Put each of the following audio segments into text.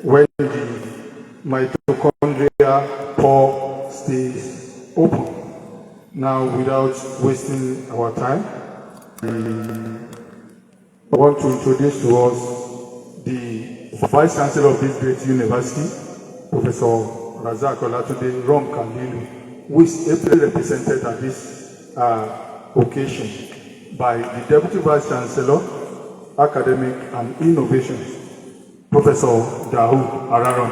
when the mitochondrial pore stays open. Now, without wasting our time, I want to introduce to us the Vice Chancellor of this great university, Professor Razak Olatunde Rom Kamilu, who is ably represented at this occasion by the Deputy Vice Chancellor, Academic and Innovation, Professor Dahoud Araron.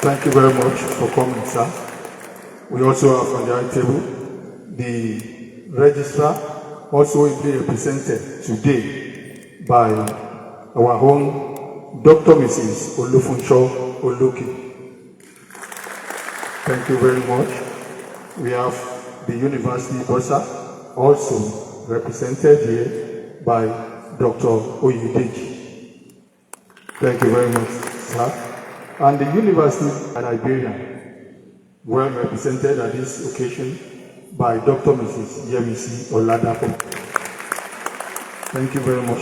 Thank you very much for coming, sir. We also have on the high table the registrar, also ably represented today by our own Dr. Mrs. Olufunso Oloke. Thank you very much. We have the university bursar, also represented here by Dr. Oyedeji. Thank you very much, sir. And the University of Liberia, well represented at this occasion by Dr. Mrs. Yemisi Oladapo. Thank you very much.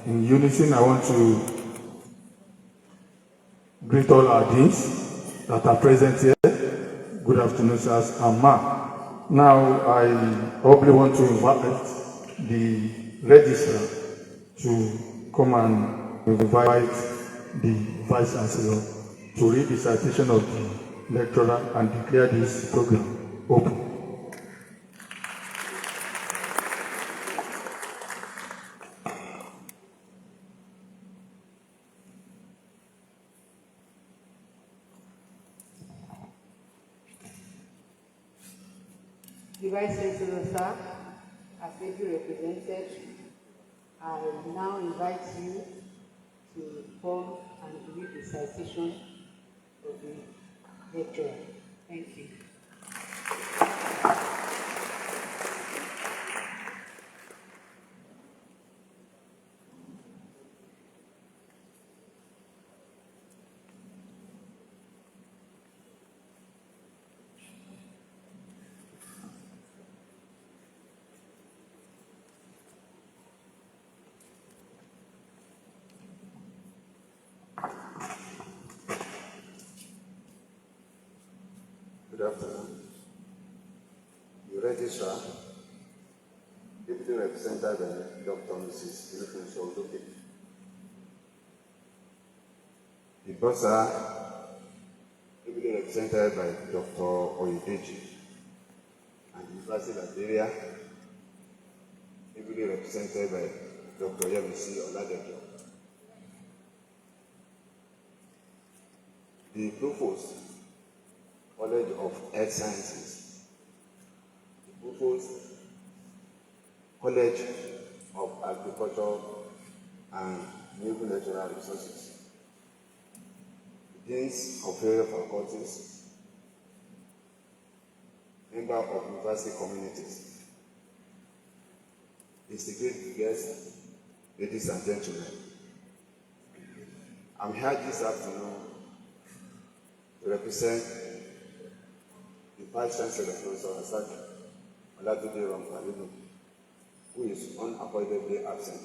In unison, I want to greet all our deans that are present here. Good afternoon, sirs and ma. Now, I humbly want to invite the registrar to come and invite the Vice Chancellor to read the citation of the lecturer and declare this program open. The Vice Chancellor, sir, as ably represented, I now invite you to come and read the citation of the lecturer. Thank you. Good afternoon. The registrar, ably represented by Dr. Mrs. Olufunso Oloke. The bursar, ably represented by Dr. Oyedeji. And the University of Liberia, ably represented by Dr. Yemisi Oladapo. The Provost, College of Health Sciences, the Provost, College of Agriculture and Naval Natural Resources, the Deans of various faculties, member of university communities, distinguished guests, ladies and gentlemen. I'm here this afternoon to represent the Vice Chancellor, Professor Razak Olatunde Rom Kamilu, who is unavoidably absent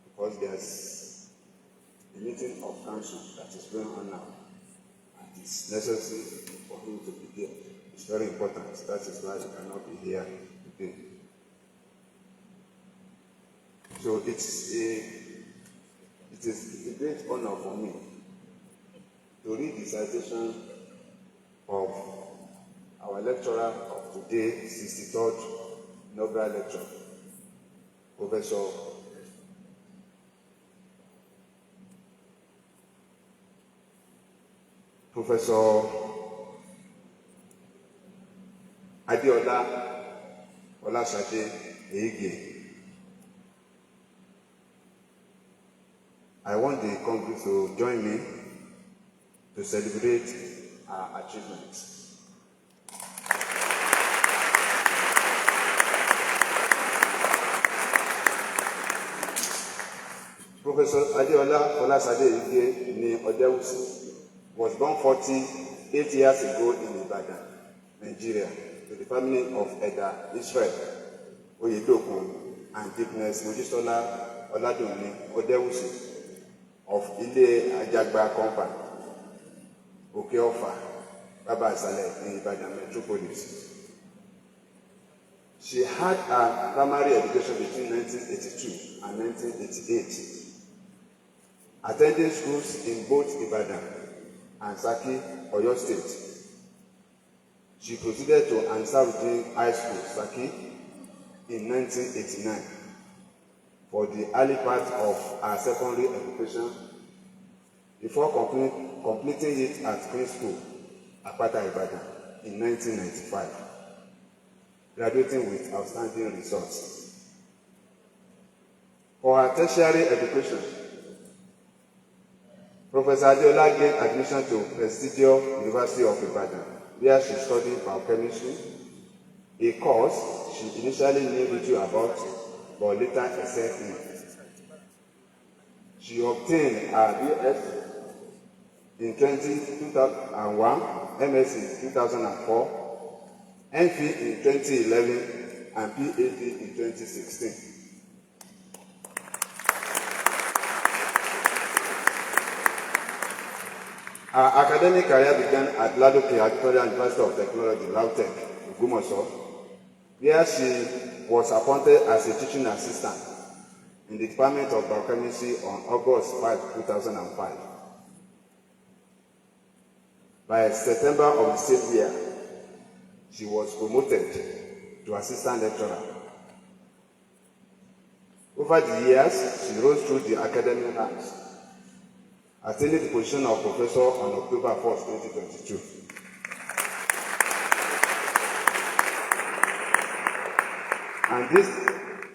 because there's a meeting of council that is going on now, and it's necessary for him to be here. It's very important. That is why he cannot be here today. So it is a great honor for me to read the citation of our lecturer of today, 63rd Inaugural Lecture, Professor Adeola Olasade Eige. I want the Congress to join me to celebrate our achievements. Professor Adeola Olasade Eige ni Odewusi was born 48 years ago in Ibadan, Nigeria, to the family of Eda Israel Oyedokun and Dickness Mojisola Oladunni Odewusi of Ile Ajagba Company, Okeofa, Baba Asale in Ibadan Metropolis. She had her primary education between 1982 and 1988, attending schools in both Ibadan and Saki, Oyo State. She proceeded to Ansarudin High School, Saki, in 1989 for the early part of her secondary education before completing it at Queen's School, Apata, Ibadan, in 1995, graduating with outstanding results. For her tertiary education, Professor Adeola gained admission to prestigious University of Ibadan, where she studied biochemistry, a course she initially knew little about but later excelled in. She obtained her BS in 2001, MSc in 2004, MPhil in 2011, and PhD in 2016. Her academic career began at Ladoke Victoria University of Technology, Lautech, Ogbomoso, where she was appointed as a teaching assistant in the Department of Biochemistry on August 5, 2005. By September of the same year, she was promoted to assistant lecturer. Over the years, she rose through the academic ranks, attaining the position of professor on October 1, 2022.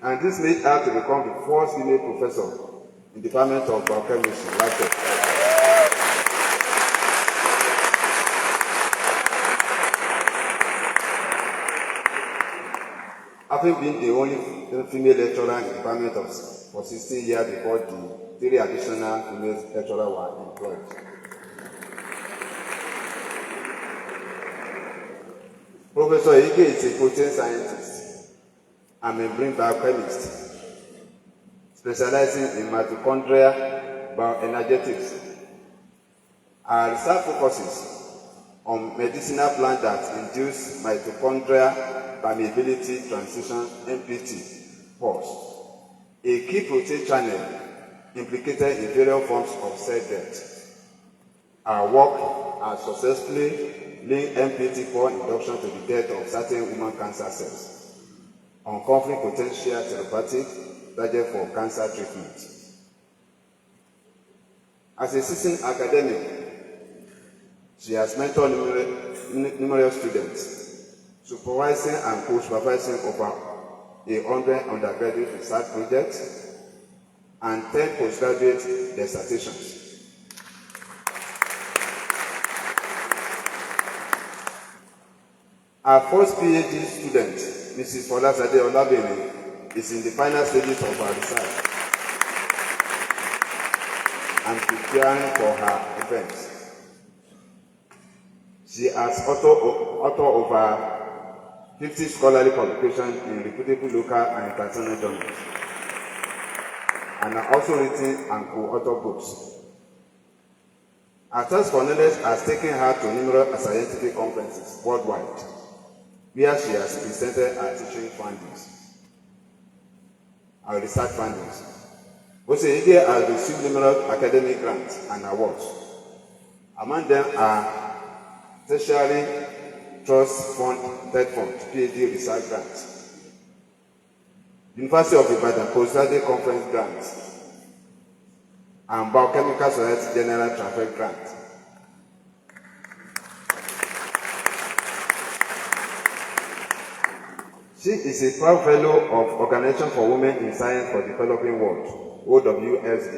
And this made her to become the first female professor in the Department of Biochemistry, Lautech. Having been the only female lecturer in the department for 16 years before the 3 additional female lecturers were employed. Professor Ige is a protein scientist and membrane biochemist, specializing in mitochondrial bioenergetics. Her research focuses on medicinal plants that induce mitochondrial permeability transition MPT, Pore, a key protein channel implicated in various forms of cell death. Our work has successfully linked MPT Pore induction to the death of certain human cancer cells, uncovering potential therapeutic targets for cancer treatment. As a seasoned academic, she has mentored numerous students, supervising and co-supervising over 100 undergraduate research projects and 10 postgraduate dissertations. Our first PhD student, Mrs. Folasade Olabini, is in the final stages of her research and preparing for her defense. She has authored over 50 scholarly publications in reputable local and international journals, and have also written and co-authored books. Her thirst for knowledge has taken her to numerous scientific conferences worldwide, where she has presented her teaching findings, her research findings. Ige has received numerous academic grants and awards. Among them are tertiary Trust Fund, Third Fund, PhD Research Grants, University of Ibadan Postgraduate Conference Grants, and Biochemical Society General Transfer Grant. She is a proud fellow of Organization for Women in Science for the Developing World, OWSD.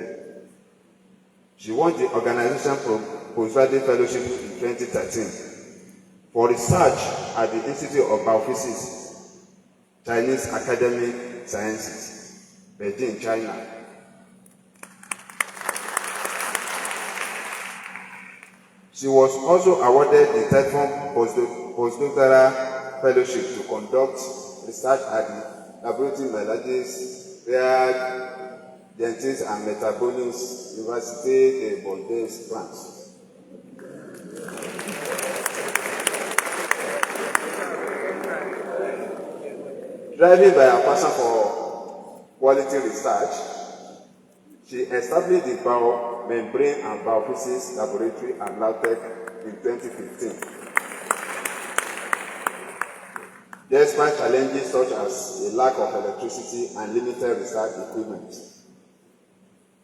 She won the organization postgraduate fellowship in 2013 for research at the Institute of Biophysics, Chinese Academic Sciences, Beijing, China. She was also awarded the third postdoctoral fellowship to conduct research at the laboratory methodologies where Dentist and Metabolist, Université de Bordeaux, France. Driving by a passion for quality research, she established the Biomembrane and Biophysics Laboratory at LabTech in 2015. Despite challenges such as a lack of electricity and limited research equipment,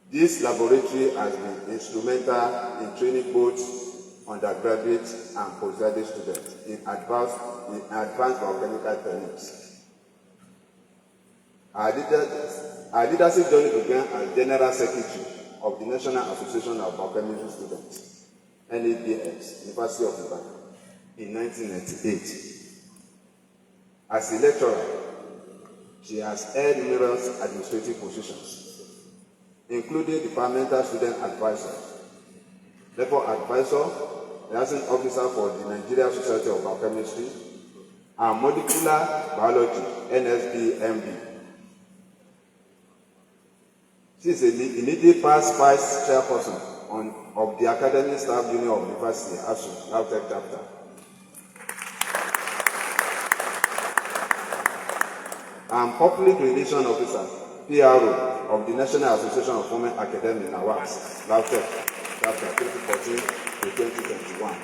this laboratory has been instrumental in training both undergraduate and postgraduate students in advanced biochemical techniques. Our leadership journey began as General Secretary of the National Association of Biochemistry Students, NABS, University of Ibadan, in 1998. As a lecturer, she has held numerous administrative positions, including Departmental Student Advisor, Level Advisor, Liaison Officer for the Nigerian Society of Biochemistry, and Molecular Biology, NSBMB. She is a immediate past vice chairperson of the Academic Staff Union of University, ASU, LabTech chapter. And Public Relations Officer, PRO, of the National Association of Women Academics, NAWAS, LabTech, chapter 2014 to 2021.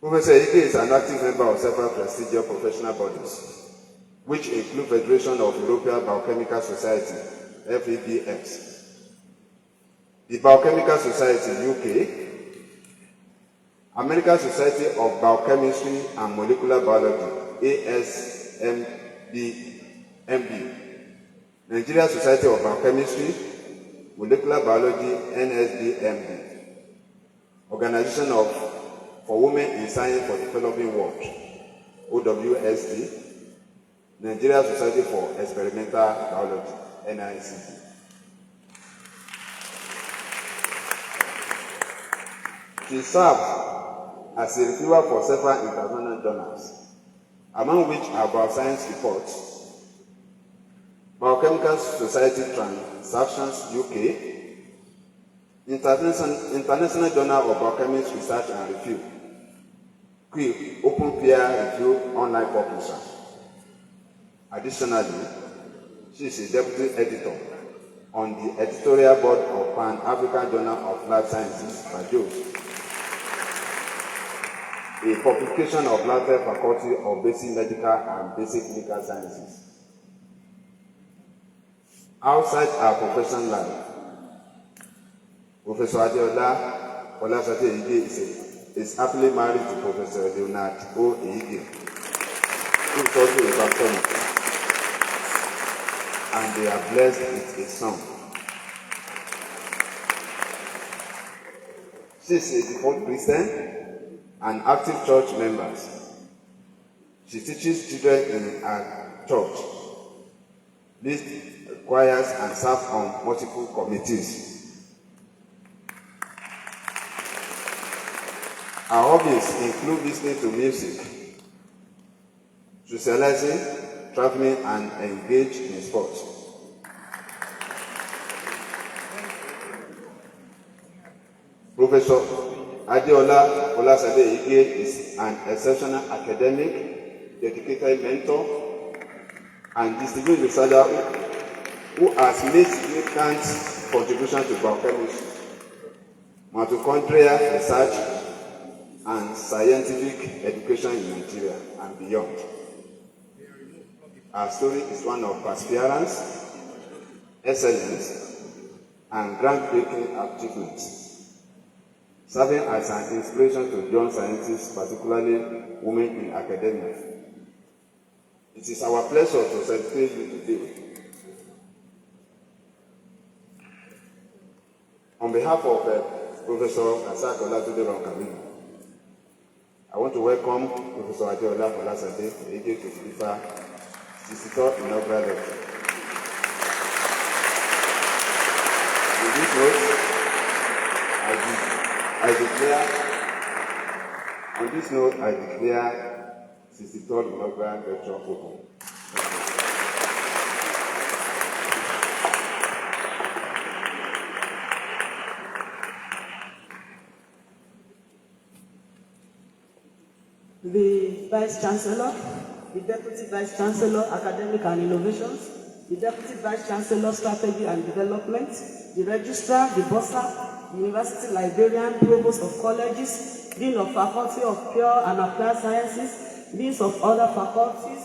Professor Ike is an active member of several prestigious professional bodies, which include Federation of European Biochemical Society, FEBS, the Biochemical Society UK, American Society of Biochemistry and Molecular Biology, ASMBMB, Nigeria Society of Biochemistry, Molecular Biology, NSBMB, Organization for Women in Science for the Developing World, OWSD, Nigeria Society for Experimental Biology, NICB. She served as a reviewer for several international journals, among which are Bioscience Reports, Biochemical Society Transactions UK, International Journal of Biochemistry Research and Review, QUIP, Open Peer Review Online Publisher. Additionally, she is a deputy editor on the editorial board of Pan-African Journal of Life Sciences, PAJOS, a publication of LabTech Faculty of Basic Medical and Basic Clinical Sciences. Outside our professional life, Professor Adeola Olasade Ige is happily married to Professor Leonard O. Ige, who is also a biochemist, and they are blessed with a son. She is a devout Christian and active church member. She teaches children in her church, leads choirs, and serves on multiple committees. Her hobbies include listening to music, socializing, traveling, and engage in sports. Professor Adeola Olasade Ige is an exceptional academic, dedicated mentor, and distinguished researcher who has made significant contributions to biochemistry, mitochondrial research, and scientific education in Nigeria and beyond. Our story is one of perseverance, excellence, and groundbreaking achievements, serving as an inspiration to young scientists, particularly women in academia. It is our pleasure to celebrate you today. On behalf of Professor Asako Olatunde Kamini, I want to welcome Professor Adeola Olasade Ige to deliver 63rd Inaugural Lecture. With this note, I declare 63rd Inaugural Lecture open. Vice Chancellor, the Deputy Vice Chancellor, Academic and Innovations, the Deputy Vice Chancellor, Strategy and Development, the Registrar, the Bursar, the University Librarian, Provost of Colleges, Dean of Faculty of Pure and Applied Sciences, Deans of other faculties,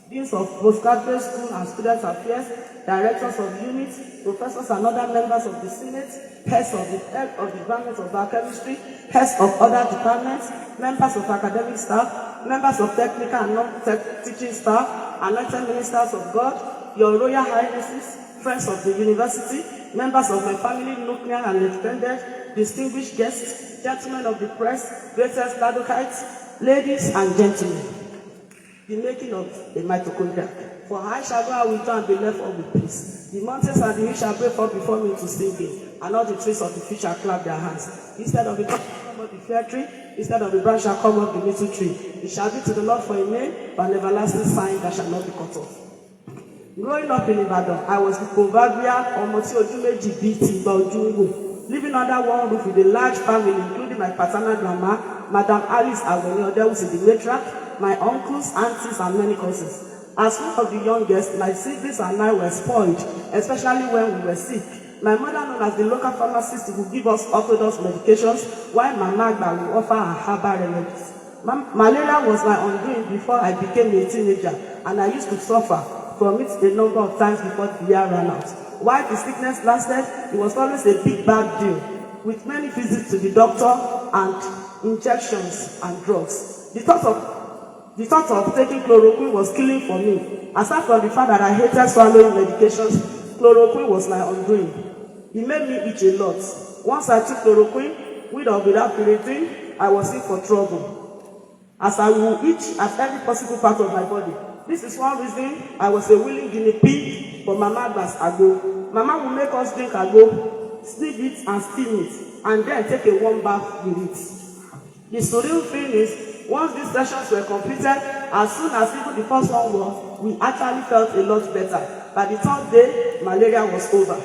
Deans of Postgraduate School and Student Affairs, Directors of Units, Professors and other members of the Senate, Heads of the Department of Biochemistry, Heads of other departments, members of academic staff, members of technical and non-teaching staff, anointed ministers of God, Your Royal Highnesses, friends of the university, members of my family, nuclear and extended, distinguished guests, gentlemen of the press, greatest Ladokites, ladies and gentlemen. The making of a mitochondria. For I shall go out with you and be left all with peace. The mountains and the hills shall break forth before me to singing, and all the trees of the field shall clap their hands. Instead of the top shall come up the fair tree, instead of the branch shall come up the little tree. It shall be to the Lord for a name, for an everlasting sign that shall not be cut off. Growing up in Ibadan, I was the proverbial Omoti Ojumeji BT Baujungu, living under one roof with a large family, including my paternal grandma, Madam Alice Agoni Odewusi, the matriarch, my uncles, aunties, and many cousins. As one of the youngest, my siblings and I were spoiled, especially when we were sick. My mother, known as the local pharmacist, would give us orthodox medications, while my Magba would offer her herbal remedies. Malaria was my undoing before I became a teenager, and I used to suffer from it a number of times before the year ran out. While the sickness lasted, it was always a big bad deal, with many visits to the doctor and injections and drugs. The thought of taking chloroquine was killing for me. Aside from the fact that I hated swallowing medications, chloroquine was my undoing. It made me itch a lot. Once I took chloroquine, with or without piritin, I was in for trouble, as I would itch at every possible part of my body. This is one reason I was a willing guinea pig for Mama Agba's agbo. Mama would make us drink agbo, steep it and steam it, and then take a warm bath with it. The surreal thing is, once these sessions were completed, as soon as even the first one was, we actually felt a lot better. By the third day, malaria was over.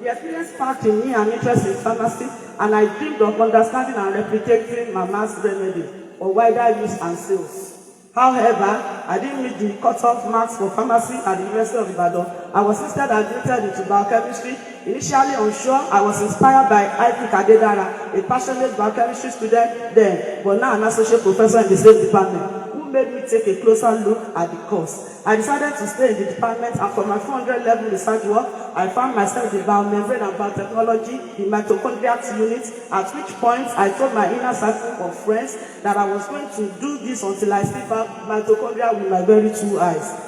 The experience sparked in me an interest in pharmacy, and I dreamed of understanding and replicating Mama's remedy for wider use and sales. However, I didn't meet the cut-off marks for pharmacy at the University of Ibadan. I was instead admitted into biochemistry. Initially unsure, I was inspired by I.P. Kadedara, a passionate biochemistry student then, but now an associate professor in the same department, who made me take a closer look at the course. I decided to stay in the department, and for my 400 level research work, I found myself in the biomembrane and biotechnology, the mitochondrial unit, at which point I told my inner circle of friends that I was going to do this until I see mitochondria with my very two eyes.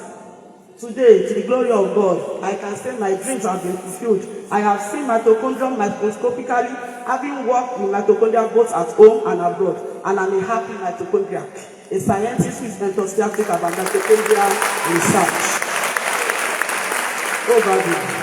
Today, to the glory of God, I can say my dreams have been fulfilled. I have seen mitochondria microscopically, having worked with mitochondria both at home and abroad, and I'm a happy mitochondriac, a scientist who is enthusiastic about mitochondrial research. Overview.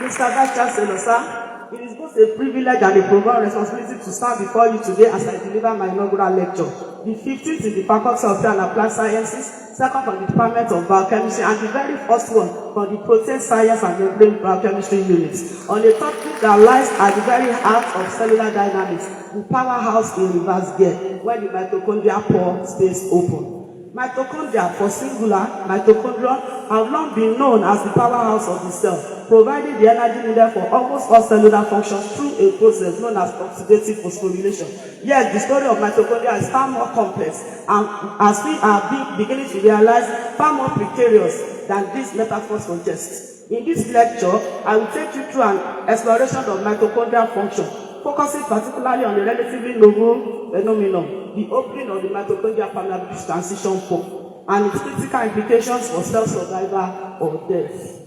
Mr. Vice Chancellor, sir, it is both a privilege and a profound responsibility to stand before you today as I deliver my inaugural lecture. The 15th in the Faculty of Pure and Applied Sciences, second from the Department of Biochemistry, and the very first one from the Protein Science and Membrane Biochemistry units, on a topic that lies at the very heart of cellular dynamics, the powerhouse in reverse gear, when the mitochondrial pore stays open. Mitochondria, for singular, mitochondria, have long been known as the powerhouse of the cell, providing the energy needed for almost all cellular functions through a process known as oxidative phosphorylation. Yet, the story of mitochondria is far more complex, and as we are beginning to realize, far more precarious than these metaphors suggest. In this lecture, I will take you through an exploration of mitochondrial function, focusing particularly on the relatively novel phenomenon, the opening of the mitochondrial permeability transition pore, and its critical implications for cell survival or death.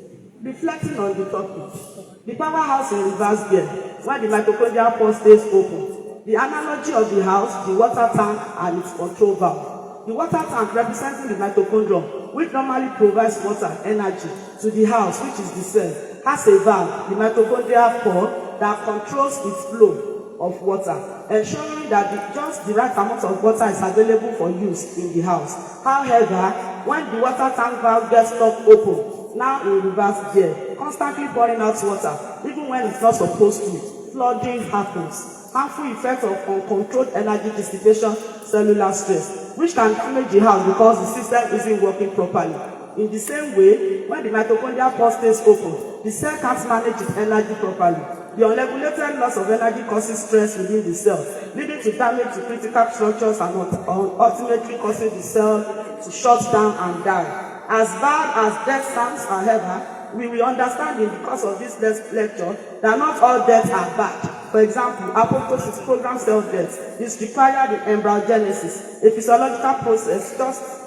Reflecting on the topic, the powerhouse in reverse gear, when the mitochondrial pore stays open. The analogy of the house, the water tank, and its control valve. The water tank representing the mitochondrion, which normally provides water, energy, to the house, which is the cell, has a valve, the mitochondrial pore, that controls its flow of water, ensuring that just the right amount of water is available for use in the house. However, when the water tank valve gets stuck open, now in reverse gear, constantly pouring out water, even when it's not supposed to, flooding happens. harmful effects of uncontrolled energy dissipation, cellular stress, which can damage the house because the system isn't working properly. In the same way, when the mitochondrial pore stays open, the cell can't manage its energy properly. The unregulated loss of energy causes stress within the cell, leading to damage to critical structures and ultimately causing the cell to shut down and die. As bad as death sounds, however, we will understand in the course of this lecture that not all deaths are bad. For example, apoptosis, programmed cell death, is required in embryogenesis, a physiological process just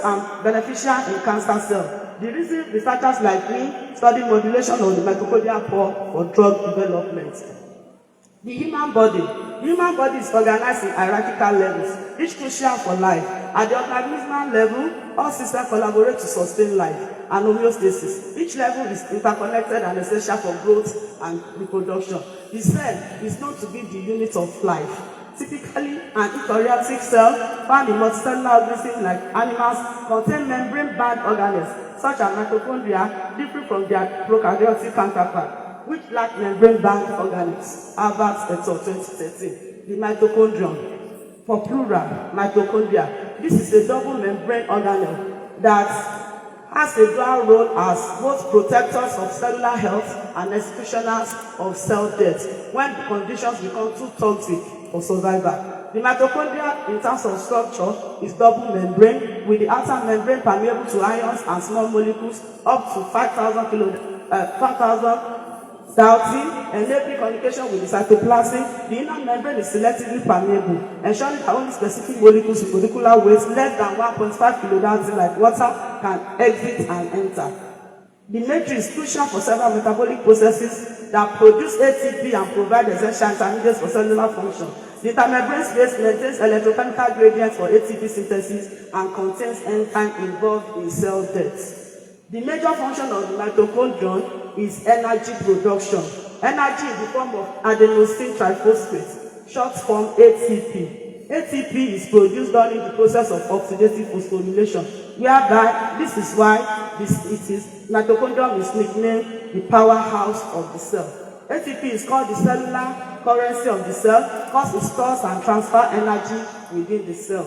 and beneficial in cancer cells. The reason researchers like me study modulation of the mitochondrial pore for drug development. The human body is organized in hierarchical levels, each crucial for life. At the organismal level, all systems collaborate to sustain life and homeostasis. Each level is interconnected and essential for growth and reproduction. The cell is known to be the unit of life. Typically, an eukaryotic cell found in multicellular organisms like animals contain membrane-bound organelles, such as mitochondria, different from their prokaryotic counterpart, which lack membrane-bound organelles. Albert et al. 2013. The mitochondrion, for plural, mitochondria. This is a double membrane organelle that has a dual role as both protectors of cellular health and executioners of cell death when the conditions become too toxic for survival. The mitochondria, in terms of structure, is double membrane, with the outer membrane permeable to ions and small molecules up to 5,000 Dalton, enabling communication with the cytoplasm. The inner membrane is selectively permeable, ensuring that only specific molecules with molecular weight less than 1.5 kilodalton, like water, can exit and enter. The matrix is crucial for several metabolic processes that produce ATP and provide essential intermediates for cellular function. The intermembrane space maintains electrochemical gradients for ATP synthesis and contains enzymes involved in cell death. The major function of the mitochondrion is energy production. Energy in the form of adenosine triphosphate, short form ATP. ATP is produced during the process of oxidative phosphorylation, whereby this is why mitochondrion is nicknamed the powerhouse of the cell. ATP is called the cellular currency of the cell because it stores and transfers energy within the cell.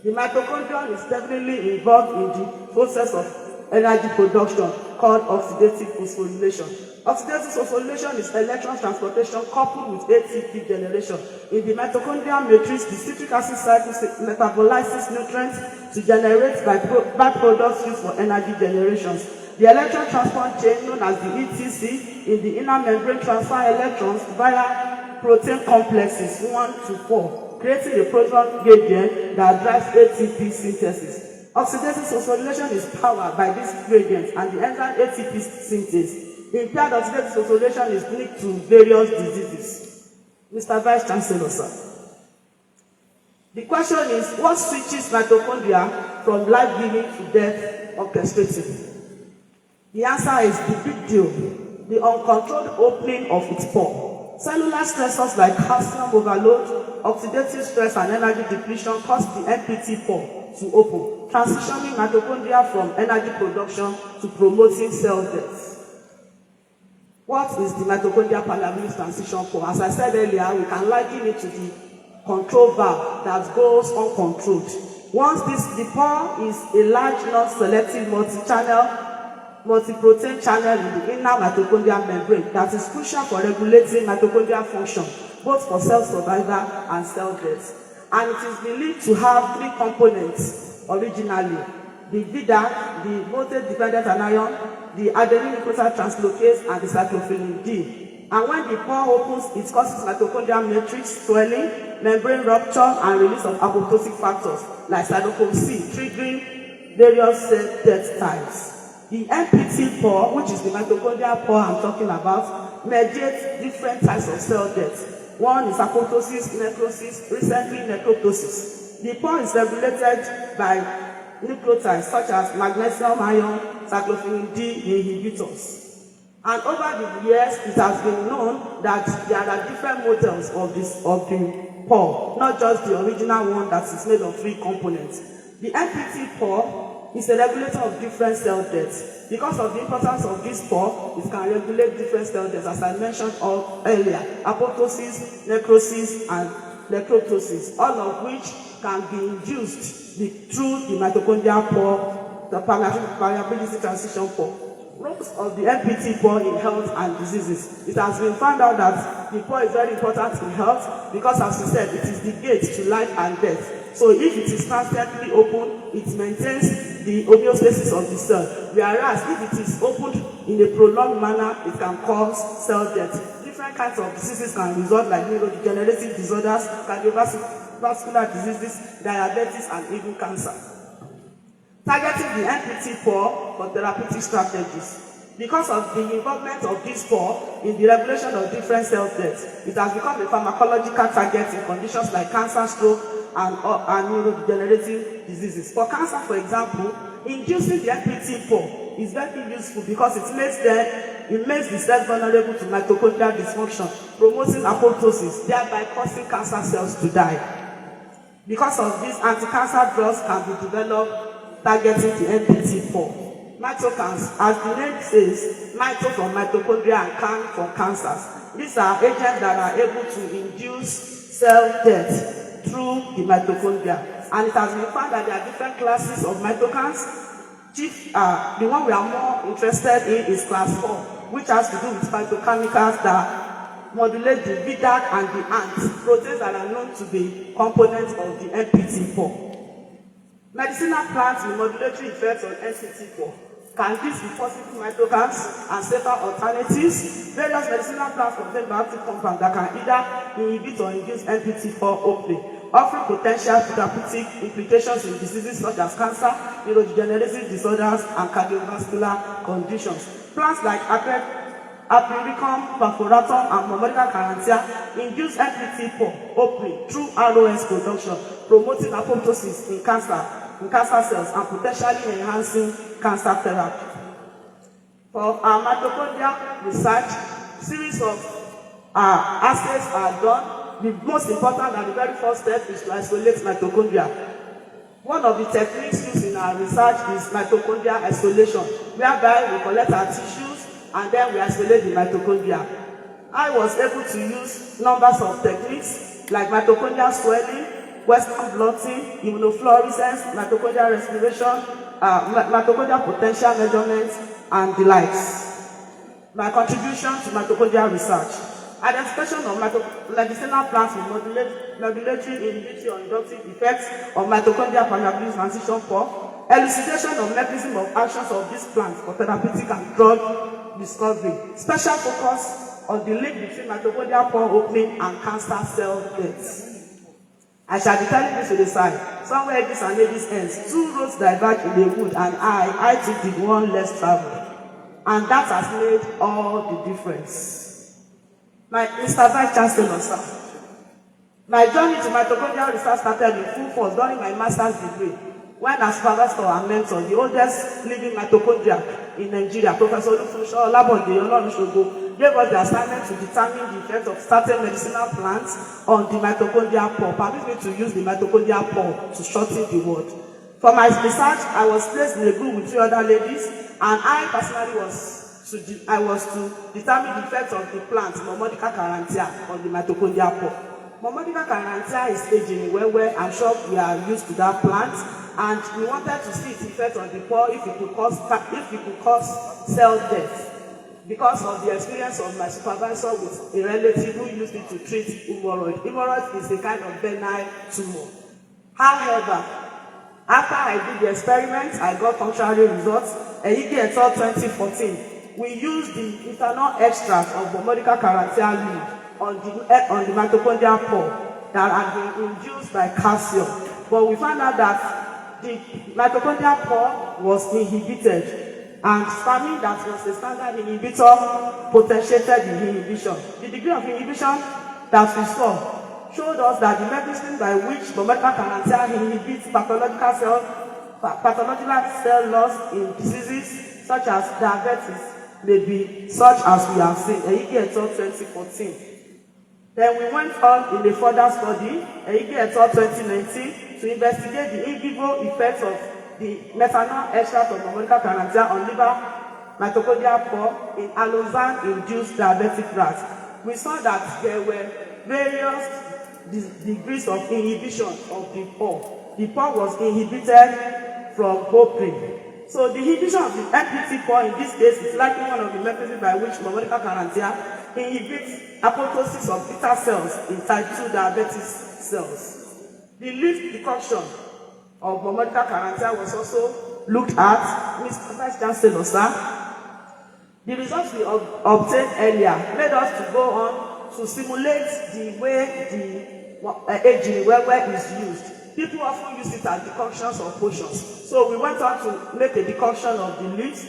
The mitochondrion is definitely involved in the process of energy production called oxidative phosphorylation. Oxidative phosphorylation is electron transportation coupled with ATP generation. In the mitochondrial matrix, the citric acid cycle metabolizes nutrients to generate byproducts used for energy generations. The electron transport chain, known as the ETC, in the inner membrane transfer electrons via protein complexes 1 to 4, creating a proton gradient that drives ATP synthesis. Oxidative phosphorylation is powered by these gradients and the enzyme ATP synthase. Impaired oxidative phosphorylation is linked to various diseases. Mr. Vice Chancellor, sir. The question is, what switches mitochondria from life-giving to death orchestrating? The answer is the big deal, the uncontrolled opening of its pore. Cellular stressors like calcium overload, oxidative stress, and energy depletion cause the MPT pore to open, transitioning mitochondria from energy production to promoting cell death. What is the mitochondrial permeability transition pore? As I said earlier, we can liken it to the control valve that goes uncontrolled. Once the pore is a large non-selective multi-protein channel in the inner mitochondrial membrane that is crucial for regulating mitochondrial function, both for cell survival and cell death. And it is believed to have three components originally: the VIDA, the voltage-dependent anion, the adenine nucleotide translocase, and the cyclophilin D. And when the pore opens, it causes mitochondrial matrix swelling, membrane rupture, and release of apoptotic factors like cytochrome C, triggering various cell death types. The MPT pore, which is the mitochondrial pore I'm talking about, mediates different types of cell death. One is apoptosis, necrosis, recently necroptosis. The pore is regulated by nucleotides such as magnesium ion, cyclophilin D inhibitors. And over the years, it has been known that there are different models of the pore, not just the original one that is made of three components. The MPT pore is a regulator of different cell deaths. Because of the importance of this pore, it can regulate different cell deaths, as I mentioned earlier, apoptosis, necrosis, and necroptosis, all of which can be induced through the mitochondrial pore, the permeability transition pore. Roles of the MPT pore in health and diseases. It has been found out that the pore is very important in health because, as we said, it is the gate to life and death. So if it is constantly open, it maintains the homeostasis of the cell. Whereas if it is opened in a prolonged manner, it can cause cell death. Different kinds of diseases can result, like neurodegenerative disorders, cardiovascular diseases, diabetes, and even cancer. Targeting the MPT pore for therapeutic strategies. Because of the involvement of this pore in the regulation of different cell deaths, it has become a pharmacological target in conditions like cancer, stroke, and neurodegenerative diseases. For cancer, for example, inducing the MPT pore is very useful because it makes the cell vulnerable to mitochondrial dysfunction, promoting apoptosis, thereby causing cancer cells to die. Because of this, anti-cancer drugs can be developed targeting the MPT pore. Mitokines, as the name says, mito from mitochondria and can from cancers. These are agents that are able to induce cell death through the mitochondria. And it has been found that there are different classes of mitokines. The one we are more interested in is class 4, which has to do with phytochemicals that modulate the VDAC and the ANT, proteins that are known to be components of the MPT pore. Medicinal plants with modulatory effects on MPT pore. Can these be positive mitokines and safer alternatives? Various medicinal plants contain bioactive compounds that can either inhibit or induce MPT pore opening, offering potential therapeutic implications in diseases such as cancer, neurodegenerative disorders, and cardiovascular conditions. Plants like Apiricum, Perforatum, and Momodica carantia induce MPT pore opening through ROS production, promoting apoptosis in cancer cells, and potentially enhancing cancer therapy. For our mitochondrial research, series of assays are done. The most important and the very first step is to isolate mitochondria. One of the techniques used in our research is mitochondrial isolation, whereby we collect our tissues and then we isolate the mitochondria. I was able to use numbers of techniques like mitochondrial swelling, Western blotting, immunofluorescence, mitochondrial respiration, mitochondrial potential measurements, and the likes. My contribution to mitochondrial research. Identification of medicinal plants with modulatory, inhibitory, or inductive effects of mitochondrial permeability transition pore. Elucidation of mechanism of actions of these plants for therapeutic and drug discovery. Special focus on the link between mitochondrial pore opening and cancer cell death. I shall be telling this to the side. Somewhere this and this ends. 2 roads diverge in the wood, and I took the one less traveled. And that has made all the difference. Mr. Vice Chancellor, sir. My journey to mitochondrial research started in full force during my master's degree, when as supervisor and mentor, the oldest living mitochondria in Nigeria, Professor Olufunso Olabode Olorunshogo, gave us the assignment to determine the effect of certain medicinal plants on the mitochondrial pore. Permit me to use the mitochondrial pore to shorten the word. For my research, I was placed in a group with 3 other ladies, and I personally was to determine the effect of the plant Momodica carantia on the mitochondrial pore. Momodica carantia is aging well. I'm sure we are used to that plant, and we wanted to see its effect on the pore if it could cause cell death. Because of the experience of my supervisor with a relative who used it to treat hemorrhoid. Hemorrhoid is a kind of benign tumor. However, after I did the experiment, I got contrary results. Eyigi et al. 2014. We used the internal extract of Momodica carantia leaf on the mitochondrial pore that had been induced by calcium. But we found out that the mitochondrial pore was inhibited, and spermine, that was the standard inhibitor, potentiated the inhibition. The degree of inhibition that we saw showed us that the mechanism by which Momodica carantia inhibits pathological cell loss in diseases such as diabetes may be such as we have seen. Eyigi et al. 2014. Then we went on in a further study, Eyigi et al. 2019, to investigate the in vivo effects of the methanol extract of Monica carantia on liver mitochondrial pore in alloxan-induced diabetic rats. We saw that there were various degrees of inhibition of the pore. The pore was inhibited from opening. So the inhibition of the MPT pore in this case is likely one of the mechanisms by which Monica carantia inhibits apoptosis of beta cells in type 2 diabetes cells. The leaf decoction of Monica carantia was also looked at. Mr. Vice Chancellor, sir, the results we obtained earlier made us to go on to simulate the way the aging where is used. People often use it as decoctions or potions. So we went on to make a decoction of the leaves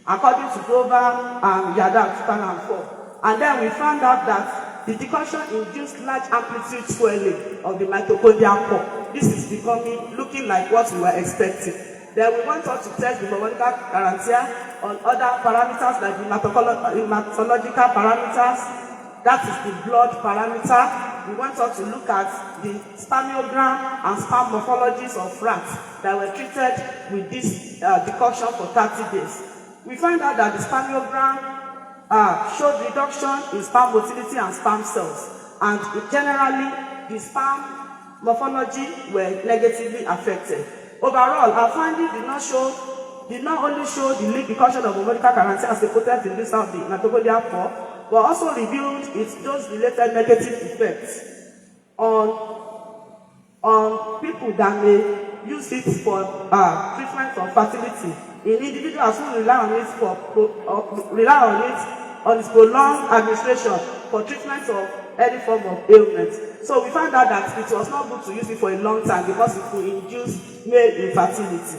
according to Grover and Yada 2004. And then we found out that the decoction induced large amplitude swelling of the mitochondrial pore. This is looking like what we were expecting. Then we went on to test the Monica carantia on other parameters like the hematological parameters, that is the blood parameter. We went on to look at the spermiogram and sperm morphologies of rats that were treated with this decoction for 30 days. We found out that the spermiogram showed reduction in sperm motility and sperm cells, and generally the sperm morphology were negatively affected. Overall, our findings did not only show the leaf decoction of Monica carantia as a potent inducer of the mitochondrial pore, but also revealed its dose-related negative effects on people that may use it for treatment of fertility in individuals who rely on its prolonged administration for treatment of any form of ailment. So we found out that it was not good to use it for a long time because it could induce male infertility.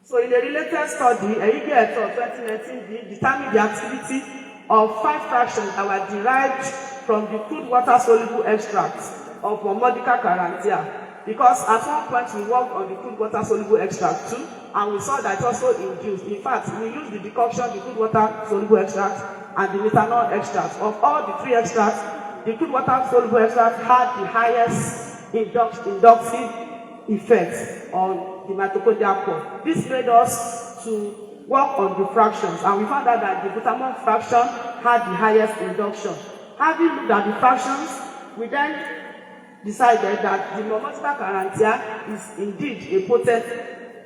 So in a related study, Eyige et al. 2019 determined the activity of 5 fractions that were derived from the crude water soluble extracts of Monica carantia. Because at one point we worked on the crude water soluble extract too, and we saw that it also induced. In fact, we used the decoction, the crude water soluble extract, and the methanol extract. Of all the 3 extracts, the crude water soluble extract had the highest inductive effect on the mitochondrial pore. This made us to work on the fractions, and we found out that the glutamate fraction had the highest induction. Having looked at the fractions, we then decided that the Monica carantia is indeed a potent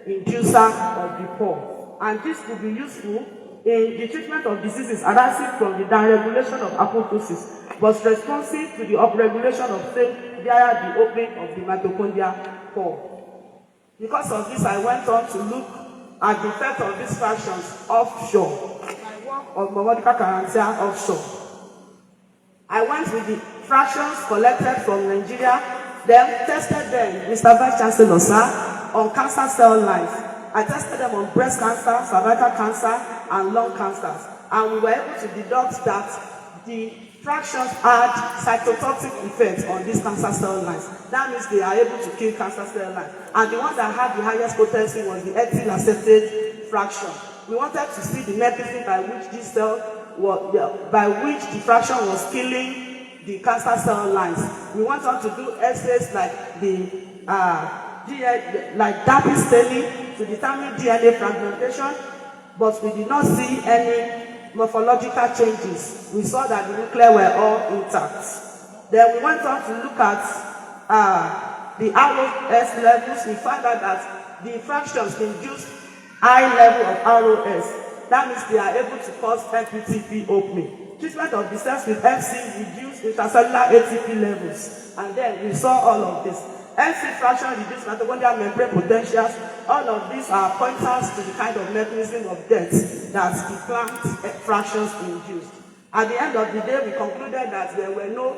inducer of the pore, and this could be useful in the treatment of diseases arising from the downregulation of apoptosis, but responsive to the upregulation of same via the opening of the mitochondrial pore. Because of this, I went on to look at the effect of these fractions offshore. I work on Monica carantia offshore. I went with the fractions collected from Nigeria, then tested them, Mr. Vice Chancellor, sir, on cancer cell lines. I tested them on breast cancer, cervical cancer, and lung cancers. And we were able to deduct that the fractions had cytotoxic effects on these cancer cell lines. That means they are able to kill cancer cell lines. And the one that had the highest potency was the ethyl acetate fraction. We wanted to see the mechanism by which this cell by which the fraction was killing the cancer cell lines. We went on to do assays like the DAPI staining to determine DNA fragmentation, but we did not see any morphological changes. We saw that the nuclei were all intact. Then we went on to look at the ROS levels. We found out that the fractions induce high level of ROS. That means they are able to cause MPTP opening. Treatment of the cells with FC reduced intracellular ATP levels. And then we saw all of this. FC fraction reduced mitochondrial membrane potentials. All of these are pointers to the kind of mechanism of death that the plant fractions induced. At the end of the day, we concluded that there was no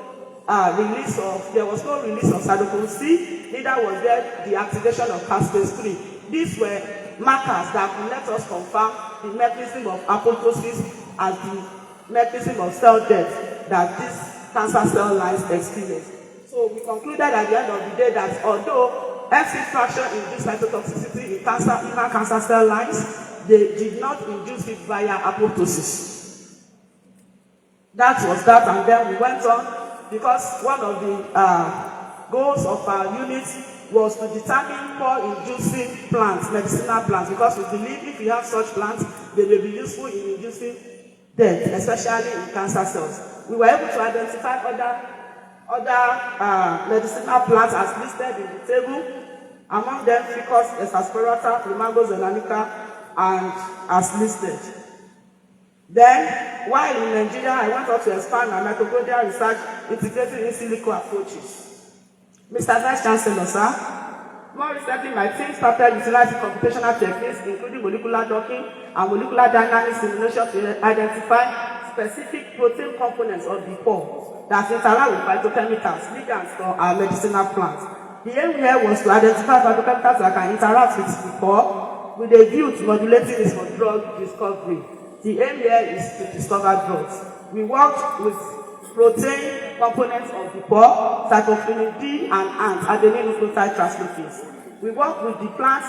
release of cytochrome C, neither was there the activation of caspase 3. These were markers that will let us confirm the mechanism of apoptosis as the mechanism of cell death that these cancer cell lines experience. So we concluded at the end of the day that although FC fraction induced cytotoxicity in human cancer cell lines, they did not induce it via apoptosis. That was that, and then we went on because one of the goals of our unit was to determine pore-inducing plants, medicinal plants, because we believe if you have such plants, they may be useful in inducing death, especially in cancer cells. We were able to identify other medicinal plants as listed in the table, among them Ficus exasperata, Plumago zelanica, and as listed. Then, while in Nigeria, I went on to expand my mitochondrial research integrating in silico approaches. Mr. Vice Chancellor, sir, more recently, my team started utilizing computational techniques, including molecular docking and molecular dynamic simulation to identify specific protein components of the pore that interact with phytochemicals, ligands for our medicinal plants. The aim here was to identify phytochemicals that can interact with the pore with a view to modulating it for drug discovery. The aim here is to discover drugs. We worked with protein components of the pore, cytophenin D and ant, adenine nucleotide translocase. We worked with the plants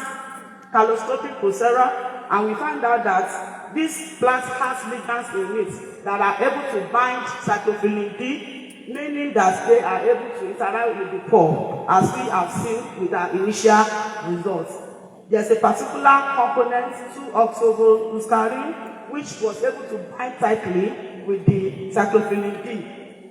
Calostrophic procera, and we found out that these plants have ligands in it that are able to bind cytophenin D, meaning that they are able to interact with the pore, as we have seen with our initial results. There's a particular component, 2-oxovolglucarin, which was able to bind tightly with the cyclophilin D.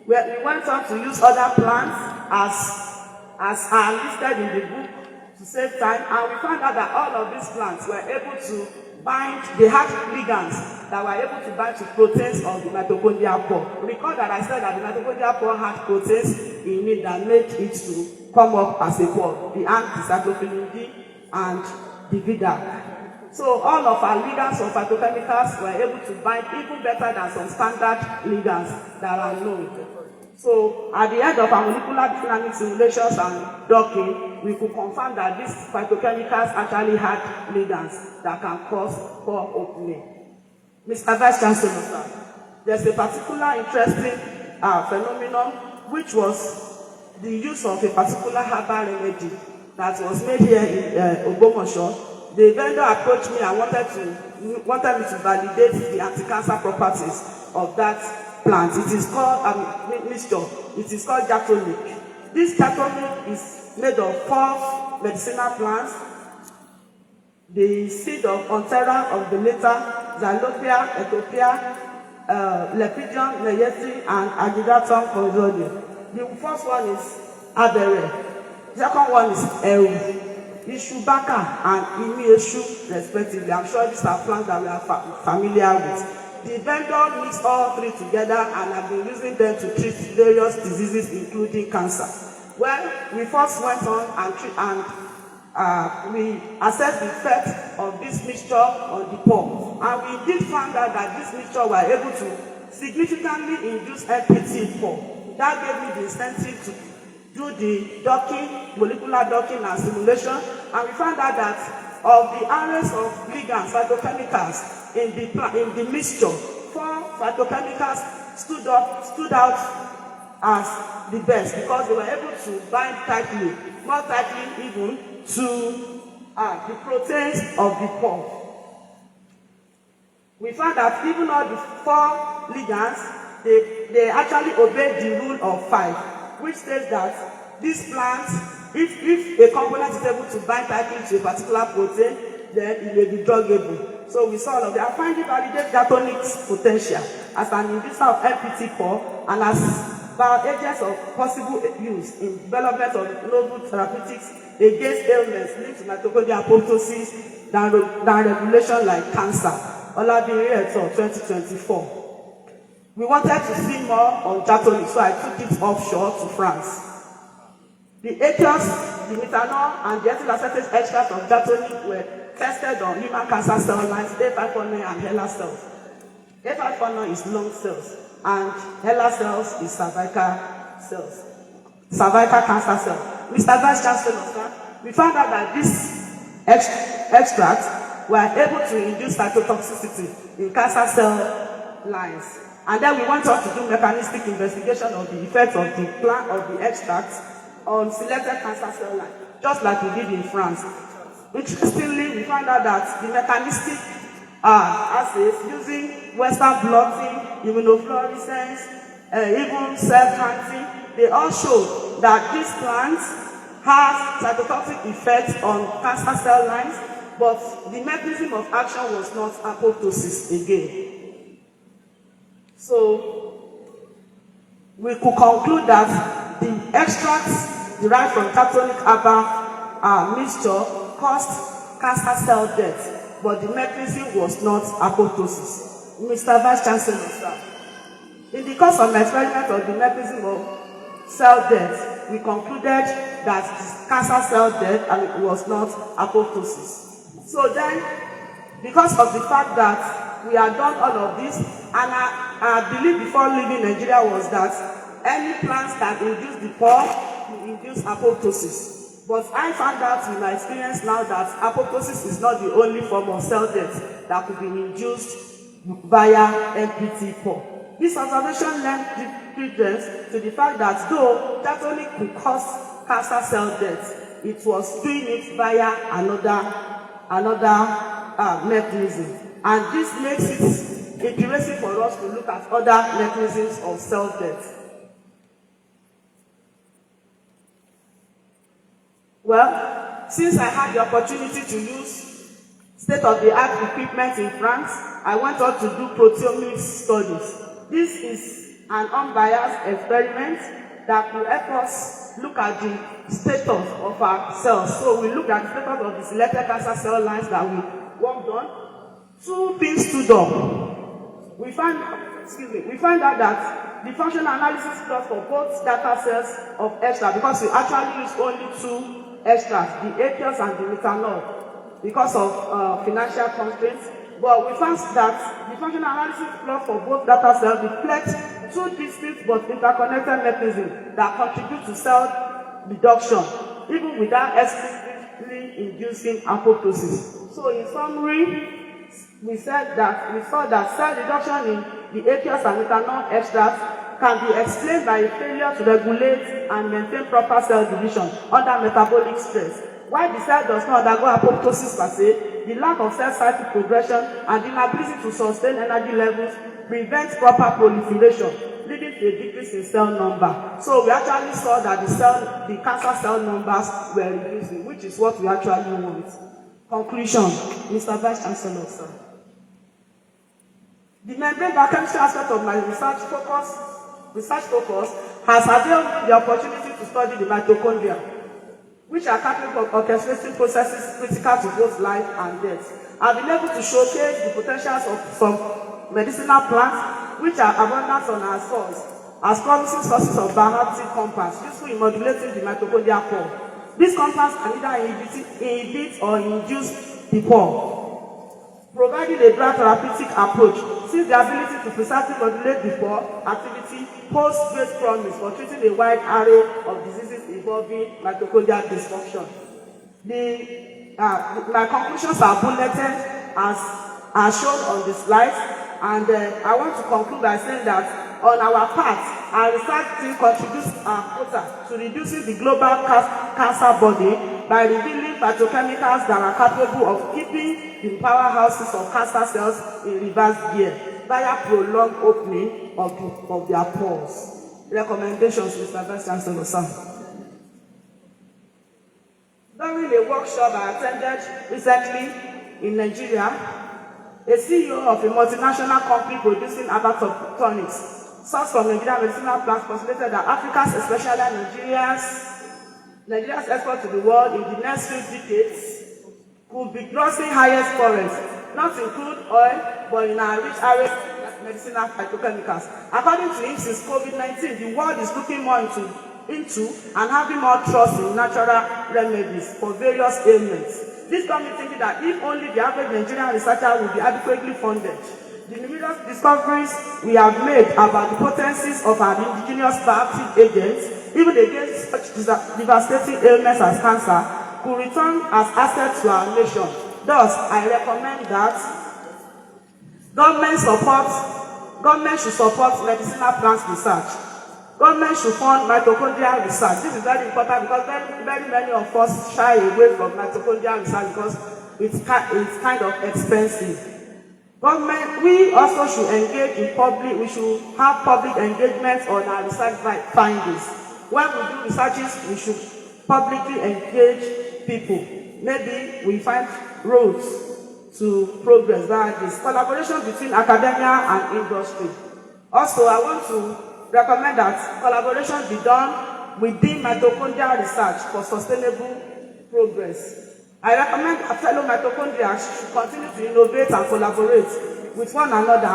We went on to use other plants as are listed in the book to save time, and we found out that all of these plants were able to bind, they had ligands that were able to bind to proteins of the mitochondrial pore. Recall that I said that the mitochondrial pore had proteins in it that made it to come up as a pore, the ant, the cyclophilin D, and the VIDAC. So all of our ligands of phytochemicals were able to bind even better than some standard ligands that are known. So at the end of our molecular dynamic simulations and docking, we could confirm that these phytochemicals actually had ligands that can cause pore opening. Mr. Vice Chancellor, sir, there's a particular interesting phenomenon, which was the use of a particular herbal remedy that was made here in Ogbomoso. The vendor approached me and wanted me to validate the anti-cancer properties of that plant. It is called mixture. It is called jatonic. This jatonic is made of 4 medicinal plants: the seed of Ontera obulata, Xylopia, Ethopia, Lepidium neyesi, and Agidatum poisonium. The first one is Abere. The second one is Eru, Ishubaka, and Imieshu, respectively. I'm sure these are plants that we are familiar with. The vendor mixed all 3 together and have been using them to treat various diseases, including cancer. Well, we first went on and we assessed the effect of this mixture on the pore. And we did find out that this mixture were able to significantly induce LPT pore. That gave me the incentive to do the docking, molecular docking and simulation. And we found out that of the arrays of ligands, phytochemicals, in the mixture, 4 phytochemicals stood out as the best because they were able to bind tightly, more tightly even, to the proteins of the pore. We found that even all the 4 ligands, they actually obeyed the rule of 5, which says that these plants, if a component is able to bind tightly to a particular protein, then it may be druggable. So we saw all of that. I find it validates jatonic's potential as an inducer of LPT pore and as bioagents of possible use in development of novel therapeutics against ailments linked to mitochondrial apoptosis than regulation like cancer. Olabiri et al. 2024. We wanted to see more on jatonic, so I took it offshore to France. The aqueous, the methanol, and the ethyl acetate extract of jatonic were tested on human cancer cell lines, A549 and HeLa cells. A549 is lung cells, and HeLa cells is cervical cells, cervical cancer cells. Mr. Vice Chancellor, sir, we found out that these extracts were able to induce cytotoxicity in cancer cell lines. And then we went on to do mechanistic investigation of the effects of the plant of the extracts on selected cancer cell lines, just like we did in France. Interestingly, we found out that the mechanistic assays using Western blotting, immunofluorescence, even cell counting, they all show that these plants has cytotoxic effects on cancer cell lines, but the mechanism of action was not apoptosis again. So we could conclude that the extracts derived from cationic herbal mixture caused cancer cell death, but the mechanism was not apoptosis. Mr. Vice Chancellor, sir, in the course of my experiment of the mechanism of cell death, we concluded that cancer cell death and it was not apoptosis. So then, because of the fact that we had done all of this, and I believe before leaving Nigeria was that any plants can induce the pore to induce apoptosis. But I found out in my experience now that apoptosis is not the only form of cell death that could be induced via MPT pore. This observation lent credence to the fact that though cationic could cause cancer cell death, it was doing it via another mechanism. And this makes it interesting for us to look at other mechanisms of cell death. Well, since I had the opportunity to use state-of-the-art equipment in France, I went on to do proteomics studies. This is an unbiased experiment that will help us look at the status of our cells. So we look at the status of the selected cancer cell lines that we worked on. Two things stood up. We find out that the functional analysis plot for both data sets of extra, because we actually use only two extras, the aqueous and the methanol, because of financial constraints. But we found that the functional analysis plot for both data cells reflects two distinct but interconnected mechanisms that contribute to cell reduction, even without explicitly inducing apoptosis. So in summary, we saw that cell reduction in the aqueous and methanol extracts can be explained by a failure to regulate and maintain proper cell division under metabolic stress. While the cell does not undergo apoptosis per se, the lack of cell cycle progression and the inability to sustain energy levels prevents proper proliferation, leading to a decrease in cell number. So we actually saw that the cancer cell numbers were reducing, which is what we actually want. Conclusion, Mr. Vice Chancellor, sir. The membrane biochemistry aspect of my research focus has availed me the opportunity to study the mitochondria, which are capable of orchestrating processes critical to both life and death. I've been able to showcase the potentials of some medicinal plants, which are abundant on our soils, as promising sources of bioactive compounds useful in modulating the mitochondrial pore. These compounds can either inhibit or induce the pore, providing a dual therapeutic approach, since the ability to precisely modulate the pore activity holds great promise for treating a wide array of diseases involving mitochondrial dysfunction. My conclusions are bulleted as shown on the slides, and I want to conclude by saying that on our part, our research team contributes our quota to reducing the global cancer burden by revealing phytochemicals that are capable of keeping the powerhouses of cancer cells in reverse gear via prolonged opening of their pores. Recommendations, Mr. Vice Chancellor, sir. During a workshop I attended recently in Nigeria, a CEO of a multinational company producing herbal tonics sourced from Nigerian medicinal plants postulated that Africa's, especially Nigeria's export to the world in the next few decades could be grossing highest forests, not in crude oil, but in our rich areas of medicinal phytochemicals. According to him, since COVID-19, the world is looking more into and having more trust in natural remedies for various ailments. This got me thinking that if only the average Nigerian researcher would be adequately funded, the numerous discoveries we have made about the potencies of our indigenous bioactive agents, even against such devastating ailments as cancer, could return as assets to our nation. Thus, I recommend that government should support medicinal plants research. Government should fund mitochondrial research. This is very important because very many of us shy away from mitochondrial research because it's kind of expensive. Government, we also should engage in public, we should have public engagement on our research findings. When we do researches, we should publicly engage people. Maybe we find roads to progress via this collaboration between academia and industry. Also, I want to recommend that collaboration be done within mitochondrial research for sustainable progress. I recommend that fellow mitochondria should continue to innovate and collaborate with one another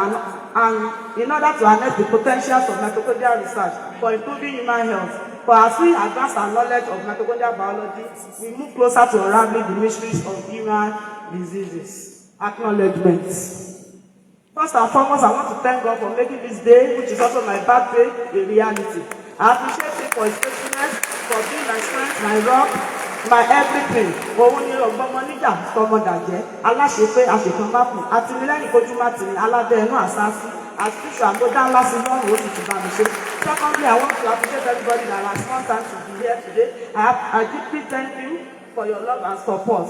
and in order to harness the potentials of mitochondrial research for improving human health. For as we advance our knowledge of mitochondrial biology, we move closer to unraveling the mysteries of human diseases. Acknowledgements. First and foremost, I want to thank God for making this day, which is also my birthday, a reality. I appreciate Him for His faithfulness, for being my strength, my rock, my everything. Òun ni ọgbọ́n níjà tọmọdàjẹ́, aláṣepé àṣekànbákùn, àtìlẹ́yìn kojúmátìní, aládé ẹnu àsáàsì, àtúnṣe àgbódá ńlá sí lọ́rùn ó sì ti bá mi ṣe. Secondly, I want to appreciate everybody that has spent time to be here today. I deeply thank you for your love and support.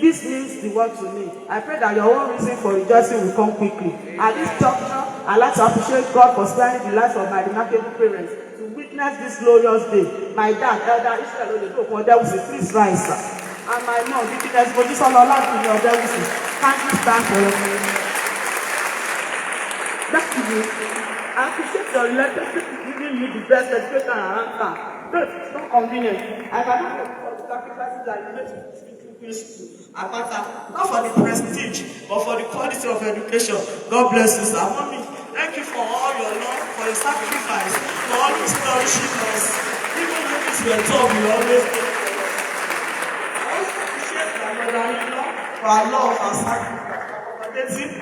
This means the world to me. I pray that your own reason for rejoicing will come quickly. At this juncture, I'd like to appreciate God for sparing the lives of my remarkable parents to witness this glorious day. My dad, Elder Israel Oyedepo Odewusi, please rise, sir. And my mom, Deaconess Mojisola Olabimi Odewusi, kindly stand for your name. Thank you. I appreciate your relationship to giving me the best education around town. No, it's not convenient. I cannot afford the sacrifices that you make to this school. Not for the prestige, but for the quality of education. God bless you, sir. Mommy, thank you for all your love, for your sacrifice, for always nourishing us. Even when this were tough, you always take care of us. I also appreciate my mother-in-law for her love and sacrifice, for accommodating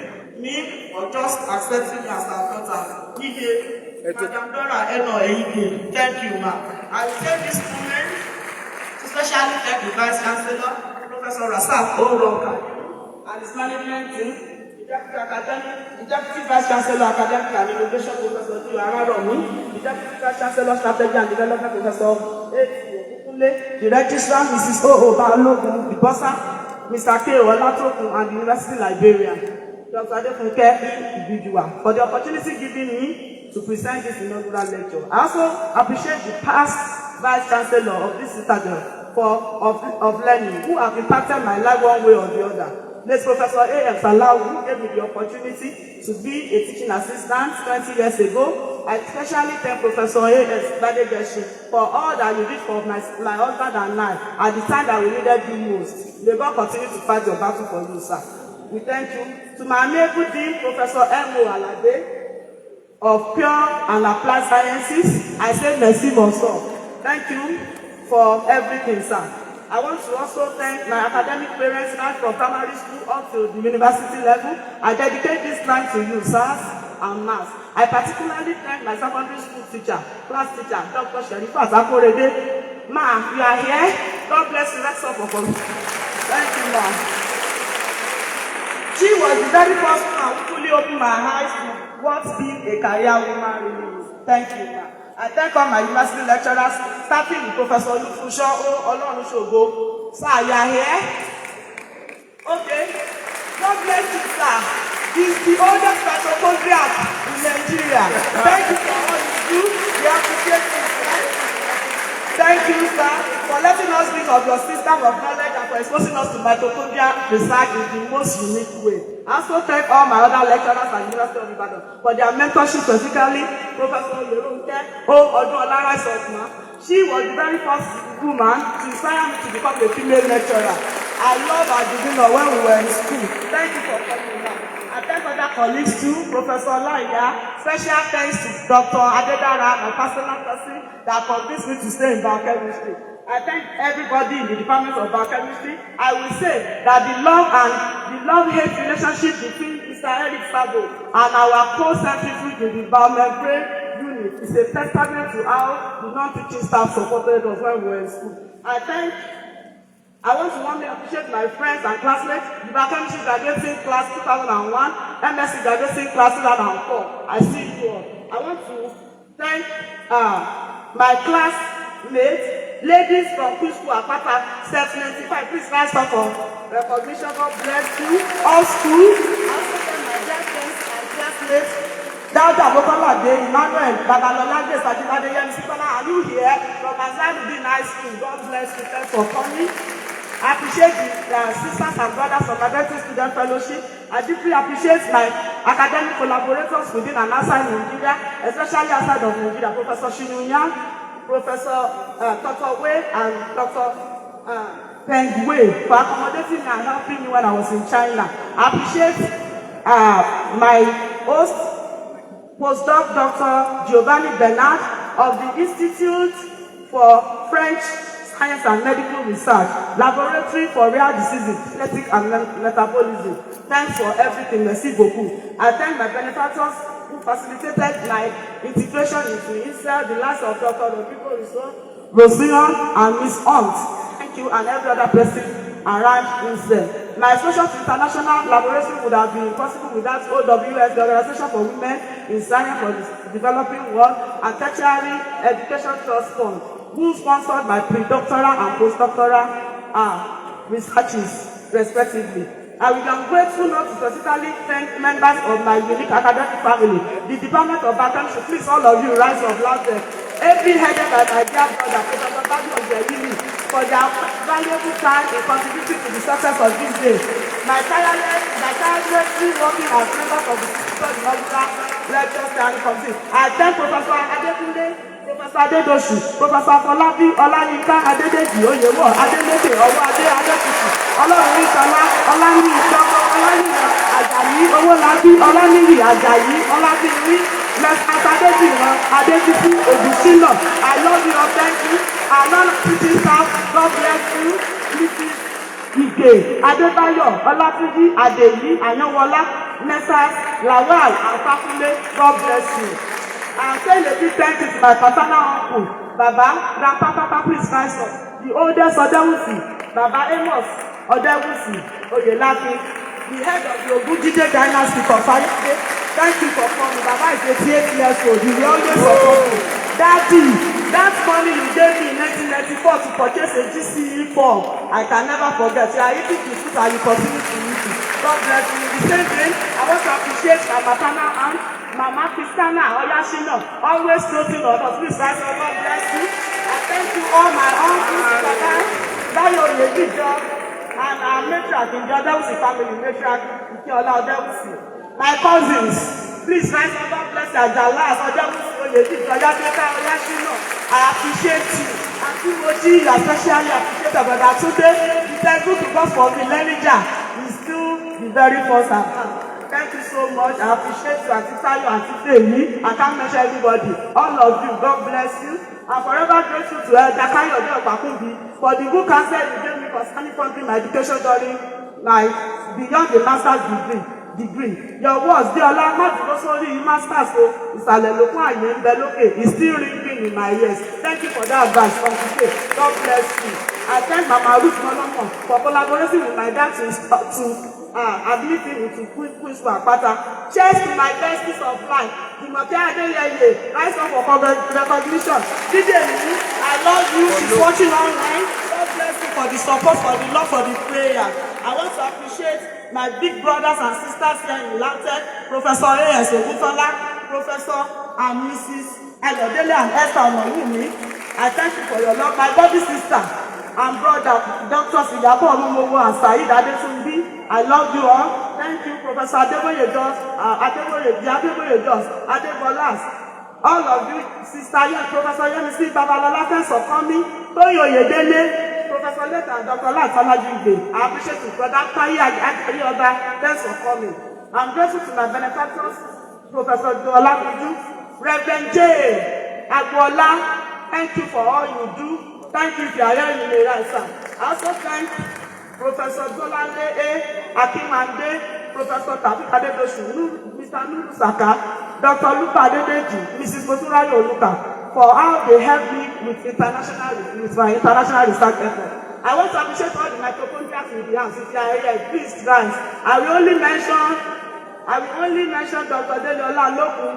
me or just accepting me as our daughter. Madam Dora Eno Eide, thank you, ma. I will take this moment to specially thank the Vice Chancellor, Professor Rasaf Oroka, and his management team, the Deputy Vice Chancellor, Academic and Innovation, Professor Araromi, the Deputy Vice Chancellor, Strategy and Development, Professor Ekule, the Registrar, Mrs. O. Balogun, the Bossa, Mr. K. Olatokun, and the University Librarian, Dr. Adefunke individual, for the opportunity given me to present this inaugural lecture. I also appreciate the past Vice Chancellor of this citadel of learning who have impacted my life one way or the other. Late Professor A.M. Salau, who gave me the opportunity to be a teaching assistant 20 years ago. I especially thank Professor A.S. Badegeshi for all that you did for my husband and I at the time that we needed you most. May God continue to fight your battle for you, sir. We thank you. To my amiable dean, Professor M.O. Alade of Pure and Applied Sciences, I say merci bonsoir. Thank you for everything, sir. I want to also thank my academic parents right from primary school up to the university level. I dedicate this time to you, sirs and ma'ams. I particularly thank my secondary school teacher, class teacher, Dr. Sherifat Akorede. Ma, you are here. God bless you. Let's suffer for me. Thank you, ma'am. She was the very first one who fully opened my eyes to what being a career woman really is. Thank you, ma'am. I thank all my university lecturers, starting with Professor Olufusho Olorunshogo. Sir, you are here? Okay. God bless you, sir. He's the oldest mitochondrial in Nigeria. Thank you for all you do. We appreciate you, sir. Thank you, sir, for letting us speak of your system of knowledge and for exposing us to mitochondrial research in the most unique way. I also thank all my other lecturers at the University of Ibadan for their mentorship, specifically Professor Yerunke Odunolara Sotma. She was the very first woman to inspire me to become a female lecturer. I love her demeanor when we were in school. Thank you for coming now. I thank other colleagues too, Professor Laya. Special thanks to Dr. Adedara, my personal person, that convinced me to stay in biochemistry. I thank everybody in the Department of Biochemistry. I will say that the love-hate relationship between Mr. Eric Sabo and our co-centrifuge in the biomembrane unit is a testament to how the non-teaching staff supported us when we were in school. I want to warmly appreciate my friends and classmates, the biochemistry graduating class 2001, MSc graduating class 2004. I see you all. I want to thank my classmates, ladies from Queen School Apata, Step 95. Please rise up for recognition. God bless you. All schools. I also thank my dear friends and classmates Dauda Mokolade, Emmanuel, Babalolade, Sajidade, Yemsikola, are you here? From Azarudin High School. God bless you. Thanks for coming. I appreciate the sisters and brothers from Adventist Student Fellowship. I deeply appreciate my academic collaborators within and outside Nigeria, especially outside of Nigeria, Professor Shinunya, Professor Dr. Wei, and Dr. Peng Wei for accommodating me and helping me when I was in China. I appreciate my host, Postdoc Dr. Giovanni Bernard of the Institute for French Science and Medical Research, Laboratory for Rare Diseases, Genetic and Metabolism. Thanks for everything. Merci beaucoup. I thank my benefactors who facilitated my integration into INSEL, the last of Dr. Rodrigo Rosion and Ms. Hunt. Thank you, and every other person around INSEL. My exposure to international laboratory would have been possible without OWS, the Organization for Women in Science for the Developing World, and Tertiary Education Trust Fund, who sponsored my pre-doctoral and postdoctoral researches, respectively. I will be grateful not to specifically thank members of my unique academic family. The Department of Biochemistry, please all of you rise up louder. Every headed by my dear brother, Professor Babu Ojeyini, for their valuable time in contributing to the success of this day. My tirelessly working as members of the Inaugural Lecture Steering Committee. I thank Professor Adekunle, Professor Adedosu, Professor Folabi, Olayinka, Adedeji, Oyewo, Adeleke, Owode, Adetutu, Ọlọ́run Ìṣọ̀lá, Ọláníyì Ìjọba, Ọláníyì Àjàyí, Owólabí, Ọláníyì Àjàyí, Ọlábíyí, Mrs. Adéjìmọ̀, Adétutù, Ògùnṣínà. I love you all, thank you. Our non-teaching staff, God bless you. Mrs. Ige, Adébáyọ̀, Ọlátúnjí, Adèyí, Àyánwọlá, Messrs. Lawal, and Fakunle, God bless you. I'm saying a big thank you to my paternal uncle, Baba, Grandpapa, please rise up. The oldest Odewusi, Baba Amos Odewusi Oyelakin, the head of the Ogujide dynasty for Fayade. Thank you for coming. Baba is 88 years old. He will always support me. Daddy, that money you gave me in 1994 to purchase a GCE form, I can never forget. You are eating the food and you continue to eat it. God bless you. The same thing, I want to appreciate my maternal aunt, Mama Christiana Oyashino, always floating on us. Please rise up. God bless you. I thank you all my uncles, Dayo Yejijo, and our matriarch in the Odewusi family, matriarch Ikiola Odewusi. My cousins, please rise up. God bless you. Ajalas Odewusi Oyejijo, Yadeka Oyashino. I appreciate you. And Timothy, you especially appreciate your brother today. The thankful to God for the manager is still the very first account. Thank you so much. I appreciate you, Auntie Tayo, Auntie Femi. I can't mention everybody. All of you, God bless you. I'm forever grateful to Elder Kayode Opakumbi for the good counsel you gave me concerning funding my education during my beyond the master's degree. Your words, the Olamadi Masters, Isalelokun Aye Nbeloke, is still ringing in my ears. Thank you for that advice from today. God bless you. I thank Mama Ruth Molomo for collaborating with my dad to admit him into Queen's Akpata. Cheers to my besties of life. Jumoke Adeyeye, rise up for recognition. DJ Lee, I love you. She's watching online. God bless you for the support, for the love, for the prayer. I want to appreciate my big brothers and sisters here in Lancet, Professor A.S. Oguntola, Professor and Mrs. Ayodele and Esther Onowumi. I thank you for your love. My body sister and brother, Dr. Siyabo Omomowo and Said Adetunbi. I love you all. Thank you, Professor Adeboye Jos, Adeboye Jos, Adebolas. All of you, Sister Yen, Professor Yemisi Babalola, thanks for coming. Toyo Yedele, Professor Leta and Dr. Latalajude. I appreciate you, brother Tayi Ayoda. Thanks for coming. I'm grateful to my benefactors, Professor Dola Kudu, Reverend J. Agbola. Thank you for all you do. Thank you if you are here in the right side. I also thank Professor Dolande A. Akimande, Professor Tafi Adedosu, Mr. Nuru Saka, Dr. Lupa Adedeji, Mrs. Moturayo Oluka, for how they helped me with my international research effort. I want to appreciate all the mitochondrial in the hands. If you are here, please rise. I will only mention Dr. Deliola Loku.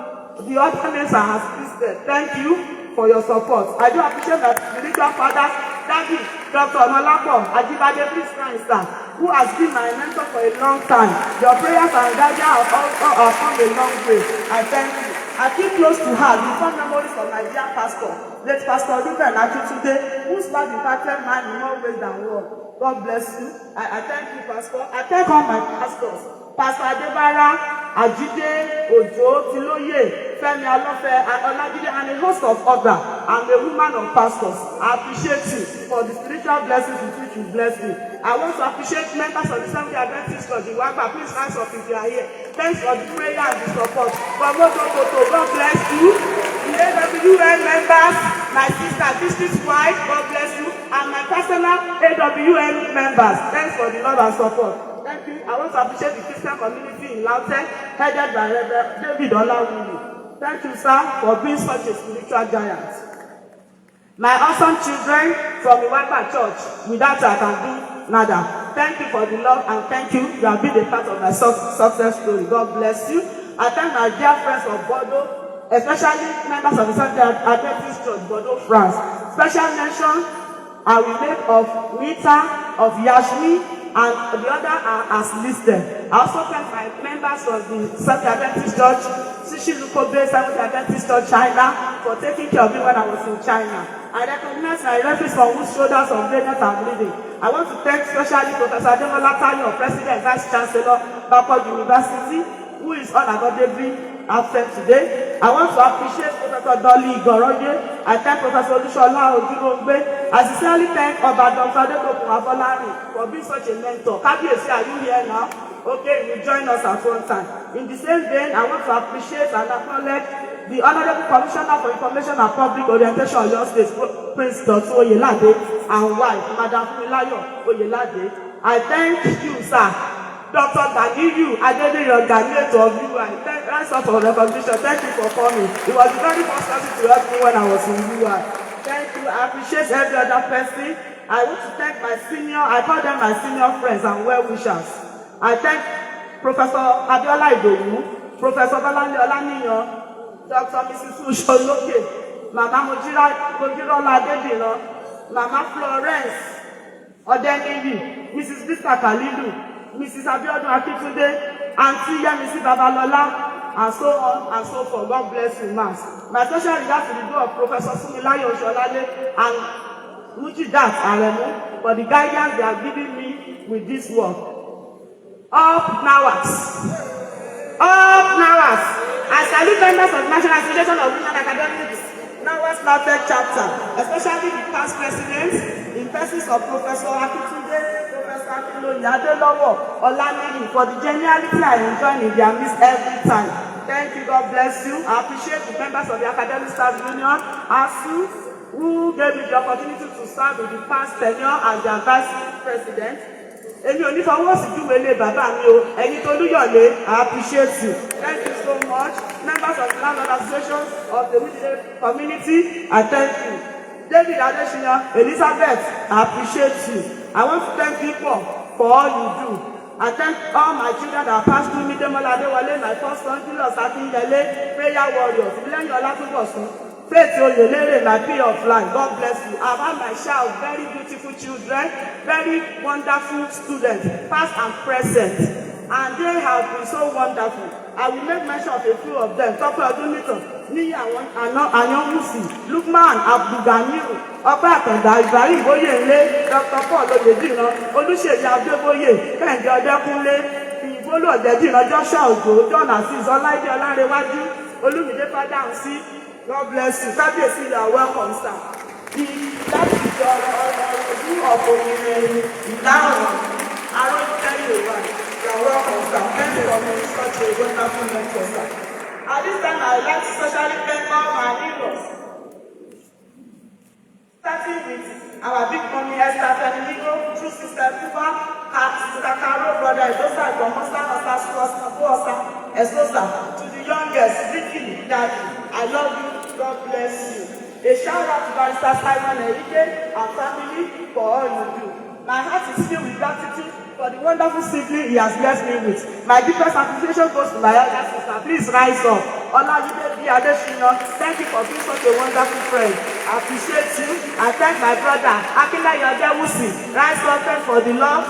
The other names I have listed. Thank you for your support. I do appreciate that spiritual father, Daddy, Dr. Onolapo Ajibade, please rise, sir, who has been my mentor for a long time. Your prayers and guidance have come a long way. I thank you. I keep close to her the fond memories of my dear pastor, late Pastor Ruben Akintunde, whose life impacted mine in more ways than one. God bless you. I thank you, Pastor. I thank all my pastors. Pastor Adebara, Ajide, Ojo, Tiloye, Femi Alofe, Olajide, and a host of others. I'm a woman of pastors. I appreciate you for the spiritual blessings with which you bless me. I want to appreciate members of the Seventh-day Adventist Church in Wagba. Please rise up if you are here. Thanks for the prayer and the support. From Motokoto, God bless you. The AWN members, my sister, district wife, God bless you. And my personal AWN members, thanks for the love and support. Thank you. I want to appreciate the Christian community in Lauten, headed by Reverend David Olawumi. Thank you, sir, for being such a spiritual giant. My awesome children from the Wagba Church, without you I can do nada. Thank you for the love and thank you. You have been a part of my success story. God bless you. I thank my dear friends of Bordeaux, especially members of the Seventh-day Adventist Church, Bordeaux, France. Special mention I will make of Rita, of Yashmi, and the other are as listed. I also thank my members of the Seventh-day Adventist Church, Sishilukobe Seventh-day Adventist Church, China, for taking care of me when I was in China. I recognize my referees from whose shoulders of greatness I'm leading. I want to thank especially Professor Ademola Tayo, President Vice Chancellor, Bapod University, who is unavoidably absent today. I want to appreciate Professor Dolly Igoroye. I thank Professor Olushola Ojurogbe. I sincerely thank Oba Dr. Adekokun Afolari for being such a mentor. Kabiyesi, are you here now? Okay, you join us at one time. In the same vein, I want to appreciate and acknowledge the Honorable Commissioner for Information and Public Orientation of your State, Prince Dr. Oyelade, and wife, Madam Fumilayo Oyelade. I thank you, sir. Dr. Ganiyu Adeniran Ganiyeto of UI. Thanks for recognition. Thank you for coming. It was the very first person to help me when I was in UI. Thank you. I appreciate every other person. I want to thank my senior, I call them my senior friends and well-wishers. I thank Professor Abiola Idowu, Professor Balani Olaniyan, Dr. Mrs. Usholoke, Mama Mojirola Adediran, Mama Florence Odeniyi, Mrs. Vista Kalilu, Mrs. Abiodun Akitunde, Auntie Yemisi Babalola, and so on and so forth. God bless you, Mass. My special regards to the door of Professor Fumilayo Osholale and Mujidat Aremu for the guidance they are giving me with this work. Up Nawas. Up Nawas. I salute members of the National Association of Women Academics, Nawas Lautech chapter, especially the past presidents, in persons of Professor Akitunde, Professor Akiloyi Adelowo, Olaniyi, for the geniality I enjoy in their midst every time. Thank you, God bless you. I appreciate the members of the Academic Staff Union, ASU, who gave me the opportunity to serve in the past tenure as their vice president. Èmi ò ní fọwọ́ sí júwe ilé bàbá mi o, ẹ̀yin tó lúyọ̀lé, I appreciate you. Thank you so much. Members of the Landlord Association of the Middle Community, I thank you. David Adesina, Elizabeth, I appreciate you. I want to thank people for all you do. I thank all my children that passed through me, Demola Adewale, my first son, Julius Akinyele, prayer warriors, Milenio Olatunbosun, Faith Oyelere, my peer of life. God bless you. I've had my share of very beautiful children, very wonderful students, past and present, and they have been so wonderful. I will make mention of a few of them. Dr. Odunito, Niyi Anyanwusi, Lukman Abdulganiyu, Ọpẹ́ Àtàndá, Ibrahim Boyele, Dr. Paul Oyediran, Olúṣèyí Adébóyè, Kẹ́hìndé Ọdẹ́kúnlé, Ìbólú Ọ̀dẹ́dìran, Joshua Ojo, John Azeez, Ọláìdé Ọlárẹ̀wájú, Olúmídé Fádáhùnsí. God bless you. Kábíyèsí, you are welcome, sir. Láti ìjọ ọdún ọ̀pọ̀ ìrìn ìdáhùn Aróńtẹ́lẹ̀ Yorùbá, you are welcome, sir. Thank you for being such a wonderful mentor, sir. At this time, I would like to especially thank all my neighbors. Starting with our big mommy Esther Fenimigo, true sister Tuba, sister Carol, brother Edosa, Gomosa, Osa, Esosa, to the youngest, Vicky, Daddy, I love you, God bless you. A shout out to Barrister Simon Erike and family for all you do. My heart is filled with gratitude for the wonderful sibling he has blessed me with. My deepest appreciation goes to my elder sister. Please rise up. Olajide B. Adesina, thank you for being such a wonderful friend. I appreciate you. I thank my brother, Akinlayo Odewusi. Rise up for the love.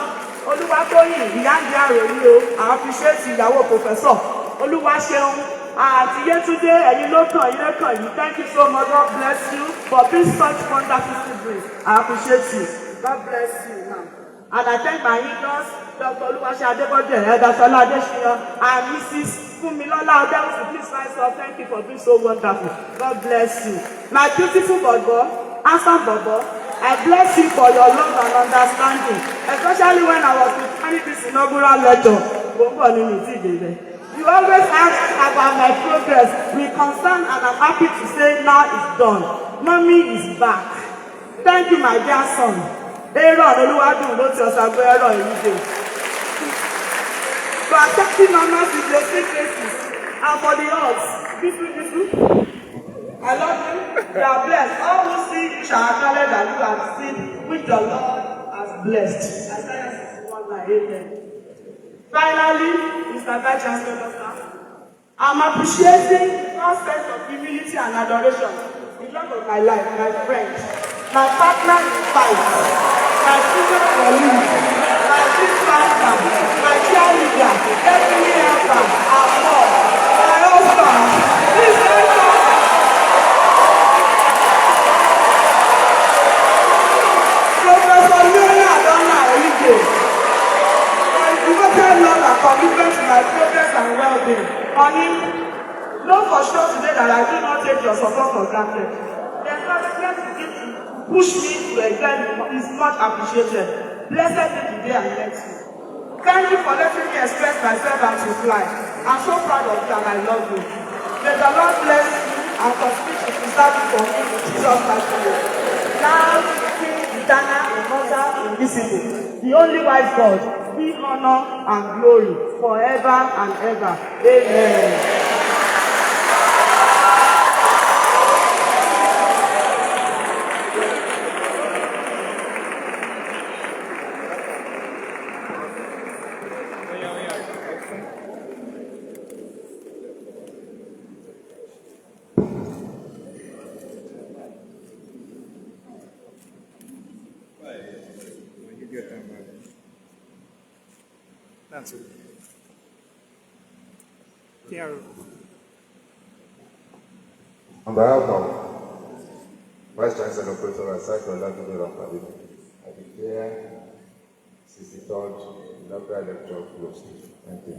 Oluwatoyin, Ìyáǹdí Àròyìn o. I appreciate you, ìyàwó Professor. Olúwaṣeun, Àti Yétúndé, ẹ̀yin ló kàn yín lẹ́kàn yìí. Thank you so much. God bless you for being such wonderful siblings. I appreciate you. God bless you, ma'am. And I thank my in-laws, Dr. Oluwase Adebode, Elder Shola Adesina, and Mrs. Funmilola Odewusi. Please rise up. Thank you for being so wonderful. God bless you. My beautiful Bobo, handsome Bobo, I bless you for your love and understanding, especially when I was preparing this inaugural lecture. You always ask about my progress with concern, and I'm happy to say now it's done. Mommy is back. Thank you, my dear son. Aaron Oluwadun ló ti ọ̀sàgbé ẹ̀rọ èyí dé. For accepting mamas with your faces and for the odds. I love you. You are blessed. All who see you shall acknowledge that you have seen which the Lord has blessed. Isaiah 61, amen. Finally, Mr. Vice Chancellor, I'm appreciating all sense of humility and adoration. The love of my life, my friend, my partner in fight, my senior colleague, my chief partner, my cheerleader, every helper, our mom, my husband. Please welcome Professor Leonard Adonna Elike. My devoted love and commitment to my progress and well-being. Honey, know for sure today that I do not take your support for granted. The encouragement you give to push me to excel is much appreciated. Blessed be the day I met you. Thank you for letting me express myself and to fly. I'm so proud of you and I love you. May the Lord bless you and continue to preserve you for me in Jesus' mighty name. Now, King, eternal, immortal, invisible, the only wise God, be honor and glory forever and ever. Amen. On behalf of Vice Chancellor Professor Asaki Oladunde Akademi, I declare 63rd Inaugural Lecture closed. Thank you.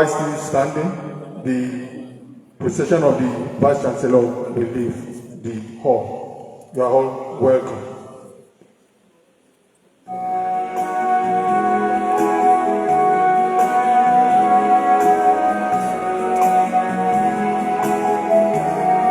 while still standing, the procession of the Vice Chancellor will leave the hall. You are all welcome.